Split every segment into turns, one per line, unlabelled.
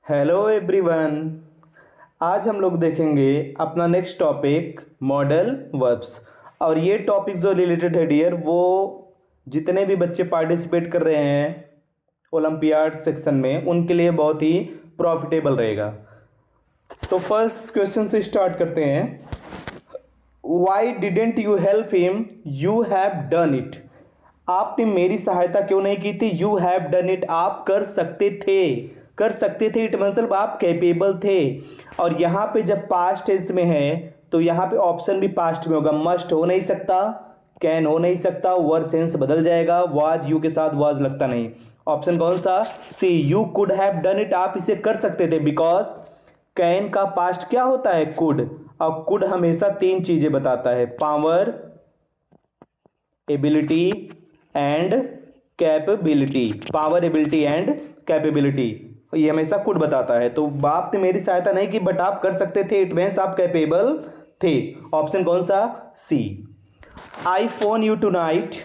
Hello everyone. आज हम लोग देखेंगे अपना नेक्स्ट टॉपिक मॉडल वर्ब्स। और ये टॉपिक जो रिलेटेड है डियर, वो जितने भी बच्चे पार्टिसिपेट कर रहे हैं ओलंपियाड सेक्शन में उनके लिए बहुत ही प्रॉफिटेबल रहेगा। तो फर्स्ट क्वेश्चन से स्टार्ट करते हैं। Why didn't you help him, you have done it. आपने मेरी सहायता क्यों नहीं की थी? यू हैव डन इट, आप कर सकते थे। कर सकते थे इट मतलब आप कैपेबल थे। और यहां पे जब पास्ट टेंस में है तो यहां पे ऑप्शन भी पास्ट में होगा। मस्ट हो नहीं सकता, कैन हो नहीं सकता, वर्ब सेंस बदल जाएगा, वाज यू के साथ वाज लगता नहीं। ऑप्शन कौन सा? C, you could have done it, आप इसे कर सकते थे। बिकॉज कैन का पास्ट क्या होता है? कुड। और कुड हमेशा तीन चीजें बताता है, power, ability and capability. Power, ability and capability, ये हमेशा कुड बताता है। तो आपने मेरी सहायता नहीं की बट आप कर सकते थे, इट मीन्स आप कैपेबल थे। ऑप्शन कौन सा? C. I phone you tonight,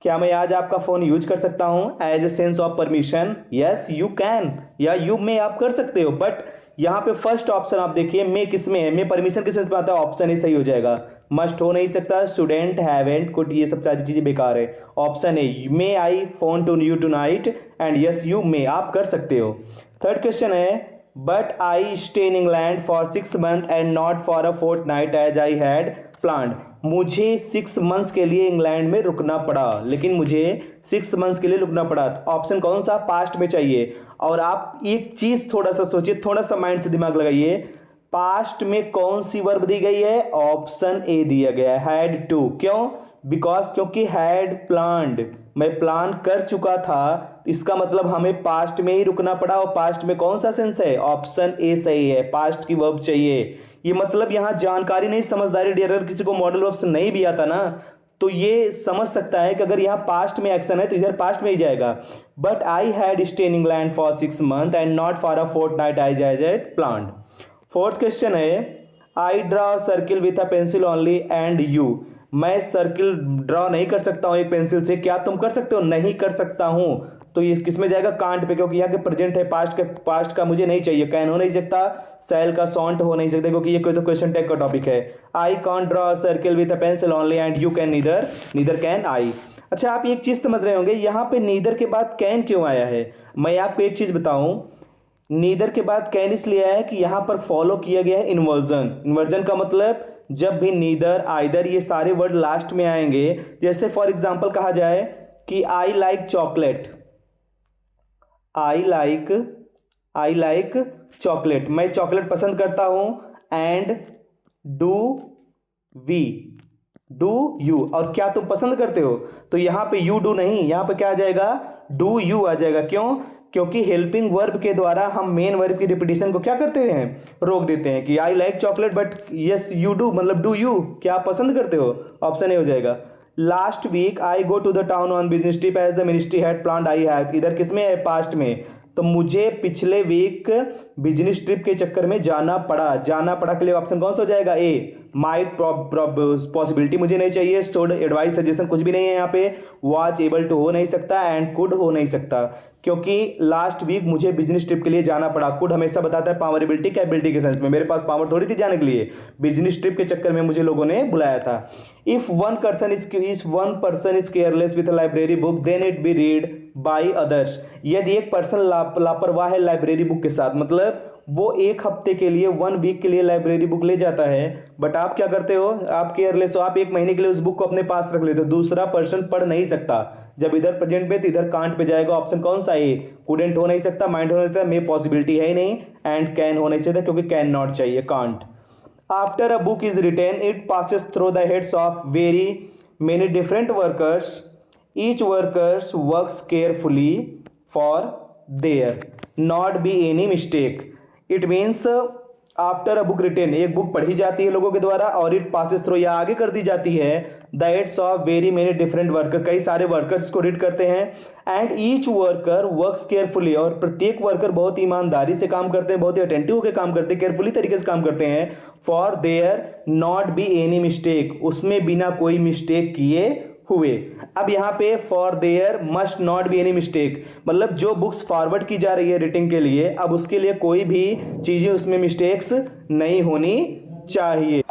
क्या मैं आज आपका फोन यूज कर सकता हूं as a sense of permission? Yes you can, या यू में आप कर सकते हो। बट यहां पे फर्स्ट ऑप्शन आप देखिए, मे किस में है? मे परमिशन किस सेंस में आता है? ऑप्शन ही सही हो जाएगा। मस्ट हो नहीं सकता, स्टूडेंट, हैवेंट, कुड, ये सब सारी चीजें बेकार है। Option A, may I phone to you tonight and yes you may, आप कर सकते हो। थर्ड क्वेश्चन है, but I stay in England for 6 months and not for a fortnight as I had planned. मुझे 6 months के लिए England में रुकना पड़ा, लेकिन मुझे 6 months के लिए रुकना पड़ा। ऑप्शन कौन सा? पास्ट में चाहिए। और आप एक चीज थोड़ा सा सोचिए, थोड़ा सा माइंड से दिमाग लगाइए, पास्ट में कौन सी वर्ब दी गई है? ऑप्शन ए दिया गया है, हैड टू। क्यों? बिकॉज क्योंकि हैड प्लान्ड, मैं प्लान कर चुका था, इसका मतलब हमें पास्ट में ही रुकना पड़ा। और पास्ट में कौन सा सेंस है? ऑप्शन ए सही है, पास्ट की वर्ब चाहिए। ये मतलब यहां जानकारी नहीं, समझदारी डियर। अगर किसी को मॉडल वर्ब्स नहीं भी आता ना तो ये समझ सकता है कि अगर यहाँ पास्ट में एक्शन है तो इधर पास्ट में ही जाएगा। But I had stay in England for 6 months and not for a fortnight as I had planned. Fourth question है, I draw circle with a pencil only and you. मैं circle draw नहीं कर सकता हूं एक पेंसिल से, क्या तुम कर सकते हो? नहीं कर सकता हूं। तो ये किसमें जाएगा? कांट पे, क्योंकि यहाँ के प्रेजेंट है, पास्ट का मुझे नहीं चाहिए। कैन हो नहीं सकता, सैल का सॉन्ट हो नहीं सकता, क्योंकि ये कोई तो क्वेश्चन टाइप का टॉपिक है। I can't draw circle with a pencil only and you can neither, neither can I. अच्छा, आप एक चीज समझ रहे होंगे, यहाँ पे नीदर के बाद कैन क्यों आया है? मैं आपको एक चीज बताऊं, नीदर के बाद कैन इसलिए आया है कि यहां पर फॉलो किया गया है इन्वर्जन। इन्वर्जन का मतलब जब भी नीदर, आइदर, ये सारे वर्ड लास्ट में आएंगे, जैसे फॉर एग्जांपल कहा जाए कि I like chocolate, I like, I like chocolate, मैं चॉकलेट पसंद करता हूं। And do we, do you, और क्या तुम पसंद करते हो? तो यहां पे यू डू नहीं, यहां पे क्या आ जाएगा? डू यू आ जाएगा। क्यों? क्योंकि हेल्पिंग वर्ब के द्वारा हम मेन वर्ब की रिपीटिशन को क्या करते हैं? रोक देते हैं कि I like chocolate but yes you do, मतलब डू यू, क्या आप पसंद करते हो? ऑप्शन ए हो जाएगा। Last week I go to the town on business trip as the ministry had planned I have, इधर किसमें है? पास्ट में। तो मुझे पिछले वीक बिजनेस ट्रिप के चक्कर में जाना पड़ा, जाना पड़ा के लिए ऑप्शन कौन सा हो जाएगा? ए, माइट, पॉसिबिलिटी मुझे नहीं चाहिए, शुड, एडवाइस, सजेशन कुछ भी नहीं है यहाँ पे, वाज एबल टू हो नहीं सकता, एंड कुड हो नहीं सकता, क्योंकि लास्ट वीक मुझे बिजनेस ट्रिप के लिए जाना पड़ा। कुड हमेशा बताता है पावर, एबिलिटी, कैपेबिलिटी के सेंस में। मेरे पास पावर थोड़ी थी जाने के लिए, बिजनेस ट्रिप के चक्कर में मुझे लोगों ने बुलाया था। If one person is careless with library book then it be read by others. यदि एक पर्सन लापरवाह है लाइब्रेरी बुक के साथ, मतलब वो एक हफ्ते के लिए, 1 वीक के लिए लाइब्रेरी बुक ले जाता है, बट आप क्या करते हो? आप केयरलेस हो, आप 1 महीने के लिए उस बुक को अपने पास रख लेते हो। दूसरा पर्सन पढ़ नहीं सकता, जब इधर प्रेजेंट पे तो इधर कांट पे जाएगा। ऑप्शन कौन सा? ए, कुडेंट हो नहीं सकता, माइंड हो नहीं सकता, मे पॉसिबिलिटी है ही नहीं, एंड कैन हो नहीं सकता क्योंकि कैन नॉट चाहिए, can't. After a book is written it passes through the heads of very many different workers, each workers works carefully for there not be any mistake. It means after a book written, एक book पढ़ी जाती है लोगों के द्वारा, और it passes through, या आगे कर दी जाती है, the heads of very many different worker, कई सारे वर्कर्स को रीड करते हैं। And each worker works carefully, और प्रत्येक वर्कर बहुत ईमानदारी से काम करते हैं, बहुत ही अटेंटिव होकर काम करते हैं, केयरफुली तरीके से काम करते हैं। For there not be any mistake, उसमें बिना कोई मिस्टेक किए हुए। अब यहाँ पे for their must not be any mistake, मतलब जो बुक्स फॉरवर्ड की जा रही है रेटिंग के लिए, अब उसके लिए कोई भी चीज़ें उसमें मिस्टेक्स नहीं होनी चाहिए।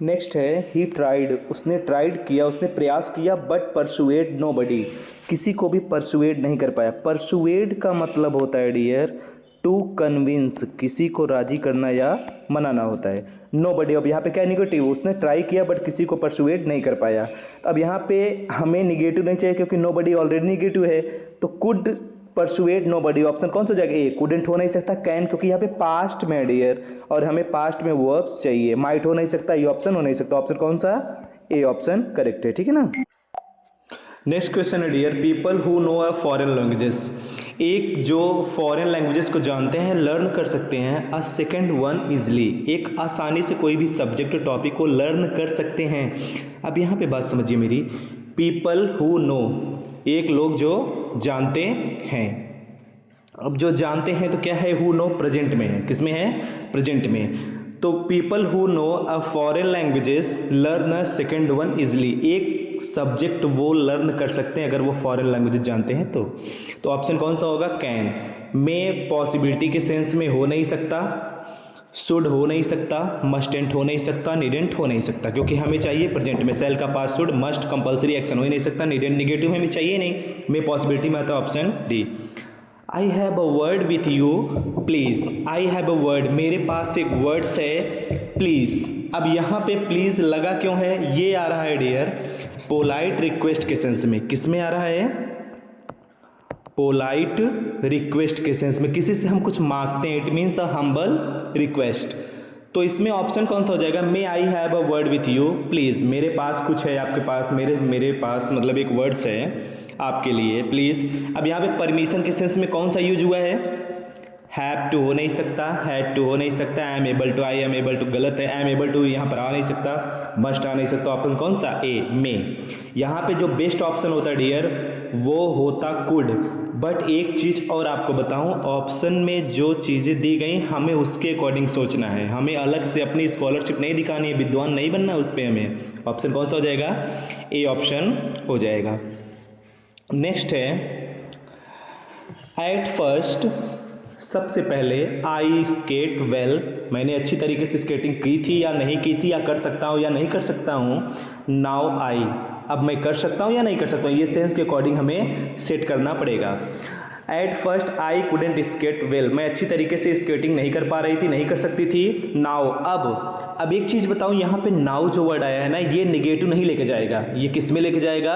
नेक्स्ट है ही ट्राइड, उसने ट्राइड किया, उसने प्रयास किया, बट परसुएड नोबडी, किसी को भी परसुएड नहीं कर पाया। परसुएड का मतलब होता है डियर टू कन्विंस, किसी को राजी करना या मनाना होता है। नोबडी, अब यहाँ पे क्या निगेटिव, उसने ट्राई किया बट किसी को परसुएड नहीं कर पाया। अब यहाँ पे हमें निगेटिव नहीं चाहिए क्योंकि नोबडी ऑलरेडी निगेटिव है, तो कुड परसुएड नोबडी, ऑप्शन कौन सा हो जाएगा? ए। कुडेंट हो नहीं सकता, कैन क्योंकि यहाँ पे पास्ट में है डियर और हमें पास्ट में वर्ब्स चाहिए। माइट हो नहीं सकता, ये ऑप्शन हो नहीं सकता, ऑप्शन कौन सा? ए ऑप्शन करेक्ट है, ठीक है ना। नेक्स्ट क्वेश्चन है dear, people who know a foreign languages, एक जो फॉरेन लैंग्वेजेस को जानते हैं लर्न कर सकते हैं अ सेकेंड वन इजली, एक आसानी से कोई भी सब्जेक्ट टॉपिक को लर्न कर सकते हैं। अब यहाँ पे बात समझिए मेरी, पीपल हु नो, एक लोग जो जानते हैं। अब जो जानते हैं तो क्या है? हु नो प्रेजेंट में है, किस में है? प्रेजेंट में। तो people who know a foreign languages learn a second one easily, एक सब्जेक्ट वो लर्न कर सकते हैं अगर वो फॉरेन लैंग्वेजेस जानते हैं तो ऑप्शन कौन सा होगा? कैन। में पॉसिबिलिटी के सेंस में हो नहीं सकता, शुड हो नहीं सकता, मस्टेंट हो नहीं सकता, नीडेंट हो नहीं सकता, क्योंकि हमें चाहिए प्रेजेंट में सेल का पास शुड, मस्ट कंपलसरी एक्शन हो ही नहीं सकता, नीडेंट निगेटिव हमें चाहिए नहीं, में पॉसिबिलिटी में आता option D. I have a word with you please, I have a word, मेरे पास एक वर्ड्स है प्लीज़। अब यहाँ पे प्लीज़ लगा क्यों है? ये आ रहा है डियर पोलाइट रिक्वेस्ट के सेंस में, किस में आ रहा है? पोलाइट रिक्वेस्ट के सेंस में, किसी से हम कुछ मांगते हैं, it means a humble request. तो इसमें ऑप्शन कौन सा हो जाएगा? May I have a word with you please, मेरे पास कुछ है आपके पास, मेरे पास मतलब एक वर्ड्स है आपके लिए प्लीज़। अब यहाँ पे परमिशन के सेंस में कौन सा यूज हुआ है? हैव टू हो नहीं सकता, हैड टू हो नहीं सकता, I am able to, I am able to गलत है, आई एम एबल टू यहाँ पर आ नहीं सकता, मस्ट आ नहीं सकता, ऑप्शन कौन सा? ए मे। यहाँ पे जो बेस्ट ऑप्शन होता है डियर वो होता कुड। बट एक चीज़ और आपको बताऊं, ऑप्शन में जो चीज़ें दी गई हमें उसके अकॉर्डिंग सोचना है, हमें अलग से अपनी स्कॉलरशिप नहीं दिखानी है, विद्वान नहीं बनना उस पर हमें। ऑप्शन कौन सा हो जाएगा? ए ऑप्शन हो जाएगा। नेक्स्ट है एट फर्स्ट, सबसे पहले आई स्केट वेल, मैंने अच्छी तरीके से स्केटिंग की थी या नहीं की थी, या कर सकता हूँ या नहीं कर सकता हूँ। नाउ आई, अब मैं कर सकता हूँ या नहीं कर सकता हूँ, ये सेंस के अकॉर्डिंग हमें सेट करना पड़ेगा। At first I couldn't skate well, मैं अच्छी तरीके से स्केटिंग नहीं कर पा रही थी, नहीं कर सकती थी। नाउ, अब एक चीज़ बताऊँ, यहाँ पे नाउ जो वर्ड आया है ना, ये निगेटिव नहीं लेके जाएगा, ये किस में लेके जाएगा?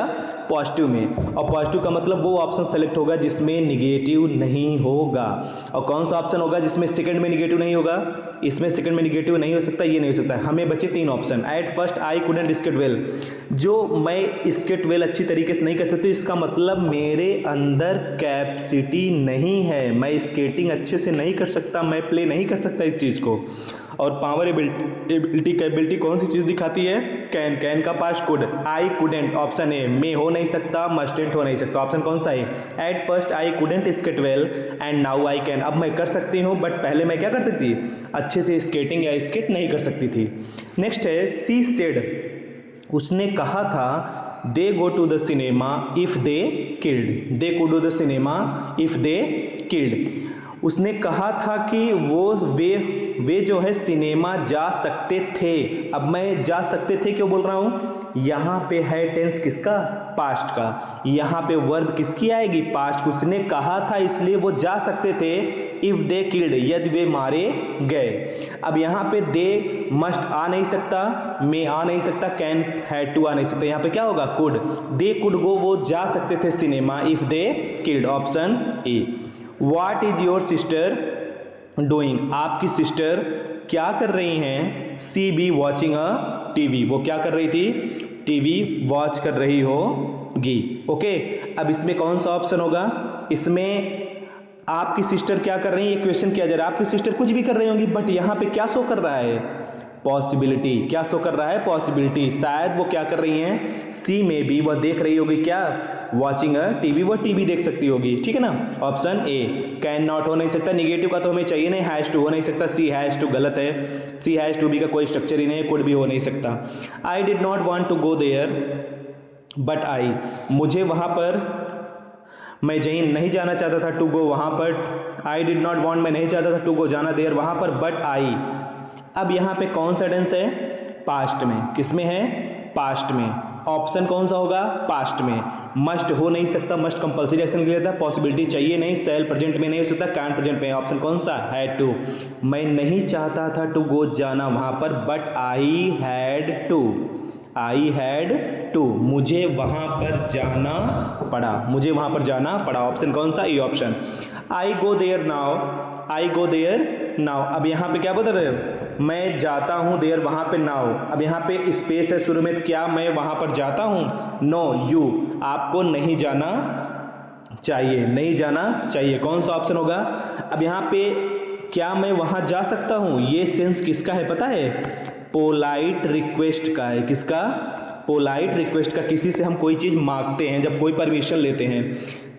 पॉजिटिव में। और पॉजिटिव का मतलब वो ऑप्शन सेलेक्ट होगा जिसमें निगेटिव नहीं होगा। और कौन सा ऑप्शन होगा जिसमें सेकंड में निगेटिव नहीं होगा? इसमें सेकंड में निगेटिव नहीं हो सकता, ये नहीं हो सकता। हमें बचे तीन option. At first I couldn't skate well, जो मैं स्केट वेल अच्छी तरीके से नहीं कर सकती, इसका मतलब मेरे अंदर कैपेसिटी नहीं है, मैं स्केटिंग अच्छे से नहीं कर सकता, मैं प्ले नहीं कर सकता इस चीज़ को। और पावर एबिलिटी कैपेबिलिटी कौन सी चीज़ दिखाती है? कैन, कैन का past could, I couldn't option A, may हो नहीं सकता, मस्टेंट हो नहीं सकता, ऑप्शन कौन सा है? At first I couldn't skate well and now I can, अब मैं कर सकती हूँ बट पहले मैं क्या करती थी? अच्छे से स्केटिंग या स्केट नहीं कर सकती थी। नेक्स्ट है सी सेड, उसने कहा था they go to the cinema if they killed, they go to the cinema if they killed, उसने कहा था कि वे जो है सिनेमा जा सकते थे। अब मैं जा सकते थे क्यों बोल रहा हूँ? यहाँ पे है टेंस किसका? पास्ट का। यहाँ पे वर्ब किसकी आएगी? पास्ट। उसने कहा था इसलिए वो जा सकते थे। इफ़ दे किल्ड, यदि वे मारे गए। अब यहाँ पे दे मस्ट आ नहीं सकता, मे आ नहीं सकता, कैन हैड टू आ नहीं सकता, यहाँ पे क्या होगा? कुड। दे कुड गो, वो जा सकते थे cinema if they killed, option A. What is your sister doing, आपकी सिस्टर क्या कर रही हैं? C be watching a TV, वो क्या कर रही थी? टीवी वॉच कर रही होगी। ओके, अब इसमें कौन सा ऑप्शन होगा? इसमें आपकी सिस्टर क्या कर रही है, ये क्वेश्चन किया जा रहा है। आपकी सिस्टर कुछ भी कर रही होंगी, बट यहाँ पे क्या शो कर रहा है? पॉसिबिलिटी। क्या शो कर रहा है? पॉसिबिलिटी। शायद वो क्या कर रही हैं? सी में बी, वह देख रही होगी क्या? वॉचिंग अ टीवी, वह टीवी देख सकती होगी। ठीक है ना, ऑप्शन ए। कैन नॉट हो नहीं सकता, निगेटिव का तो हमें चाहिए नहीं, हैज़ टू हो नहीं सकता, सी हैज़ टू गलत है, सी हैज़ टू बी का कोई स्ट्रक्चर ही नहीं है, कुड भी हो नहीं सकता। I did not want to go there, but I, मुझे वहाँ पर, मैं नहीं जाना चाहता था, टू गो वहाँ पर, आई डिड नॉट वॉन्ट, मैं नहीं चाहता था टू गो जाना देयर वहाँ पर, बट आई। अब यहाँ पे कौन सा टेंस है? पास्ट में। किस में है? पास्ट में। ऑप्शन कौन सा होगा? पास्ट में। मस्ट हो नहीं सकता, मस्ट कंपल्सरी एक्शन के लिए था, पॉसिबिलिटी चाहिए नहीं, सेल प्रेजेंट में नहीं हो सकता, कैन प्रेजेंट में। ऑप्शन कौन सा? Had to. मैं नहीं चाहता था टू गो जाना वहाँ पर, but I had to, I had to, मुझे वहाँ पर जाना पड़ा, मुझे वहाँ पर जाना पड़ा। ऑप्शन कौन सा? E option. I go there now, I go there now. अब यहाँ पे क्या बता रहे हो? मैं जाता हूँ देयर वहाँ पे नाउ। अब यहाँ पे स्पेस है शुरू में, क्या मैं वहाँ पर जाता हूँ? नो यू, आपको नहीं जाना चाहिए, नहीं जाना चाहिए। कौन सा ऑप्शन होगा? अब यहाँ पे क्या मैं वहाँ जा सकता हूँ, ये सेंस किसका है पता है? पोलाइट रिक्वेस्ट का है। किसका? पोलाइट रिक्वेस्ट का। किसी से हम कोई चीज़ मांगते हैं, जब कोई परमिशन लेते हैं।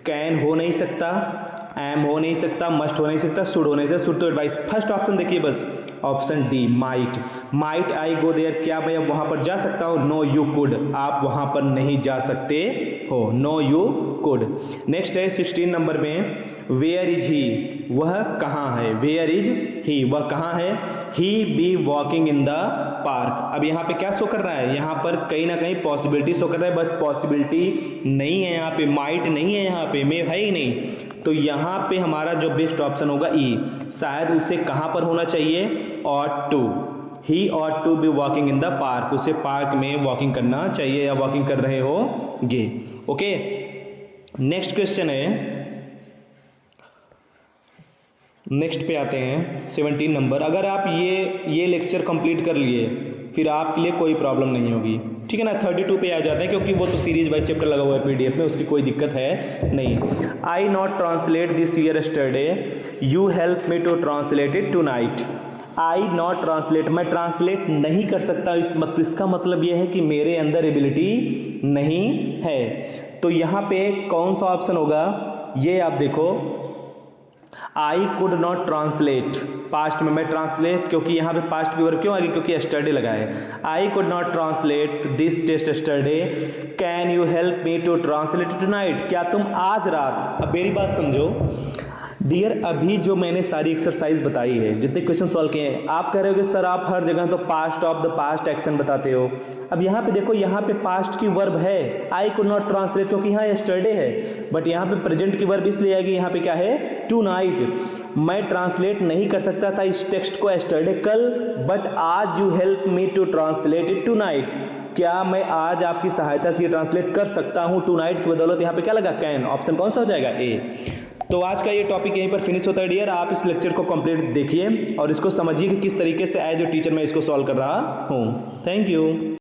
कैन हो नहीं सकता, एम हो नहीं सकता, मस्ट हो नहीं सकता, शुड हो नहीं सकता। शुड तो एडवाइस। फर्स्ट ऑप्शन देखिए बस, option D might. Might I go there, क्या मैं अब वहाँ पर जा सकता हूँ? नो यू कुड, आप वहाँ पर नहीं जा सकते हो, नो यू कुड। नेक्स्ट है 16 नंबर में, वेयर इज ही, वह कहाँ है? वेयर इज ही, वह कहाँ है? He be walking in the park. अब यहाँ पे क्या शो कर रहा है? यहाँ पर कहीं ना कहीं पॉसिबिलिटी शो कर रहा है, बट पॉसिबिलिटी नहीं है यहाँ पे, माइट नहीं है यहाँ पे, मे है ही नहीं। तो यहाँ पे हमारा जो बेस्ट ऑप्शन होगा ई। शायद उसे कहाँ पर होना चाहिए? Ought to, he ought to be walking in the park, उसे पार्क में वॉकिंग करना चाहिए या वॉकिंग कर रहे होंगे। ओके, नेक्स्ट क्वेश्चन है, नेक्स्ट पे आते हैं 17 नंबर। अगर आप ये लेक्चर कंप्लीट कर लिए, फिर आपके लिए कोई प्रॉब्लम नहीं होगी, ठीक है ना। 32 पे आ जाते हैं, क्योंकि वो तो सीरीज वाइज चैप्टर लगा हुआ है पीडीएफ में, उसकी कोई दिक्कत है नहीं। I not translate this year yesterday, you help me to translate it tonight. I not translate, मैं ट्रांसलेट नहीं कर सकता, इसका मतलब ये है कि मेरे अंदर एबिलिटी नहीं है। तो यहाँ पे कौन सा ऑप्शन होगा? ये आप देखो, आई कुड नॉट ट्रांसलेट, पास्ट में मैं ट्रांसलेट, क्योंकि यहाँ पे पास्ट की वर्ब क्यों आ गई? क्योंकि यस्टरडे लगा है। I could not translate this test yesterday, can you help me to translate tonight, क्या तुम आज रात। अब मेरी बात समझो डियर, अभी जो मैंने सारी एक्सरसाइज बताई है, जितने क्वेश्चन सॉल्व किए हैं, आप कह रहे हो कि सर आप हर जगह तो past of the past action बताते हो। अब यहाँ पे देखो, यहाँ पे पास्ट की वर्ब है, आई कुड नॉट ट्रांसलेट, क्योंकि यहाँ यस्टरडे है, बट यहाँ पे प्रेजेंट की वर्ब इसलिए आएगी, यहाँ पे क्या है? To night. मैं ट्रांसलेट नहीं कर सकता था इस टेक्स्ट को यस्टरडे कल, बट आज you help me to translate it tonight, क्या मैं आज आपकी सहायता से ये ट्रांसलेट कर सकता हूँ टू नाइट की बदौलत। यहाँ पे क्या लगा? कैन। ऑप्शन कौन सा हो जाएगा? ए। तो आज का ये टॉपिक यहीं पर फिनिश होता है डियर। आप इस लेक्चर को कंप्लीट देखिए और इसको समझिए कि किस तरीके से एज ए टीचर मैं इसको सॉल्व कर रहा हूँ। Thank you.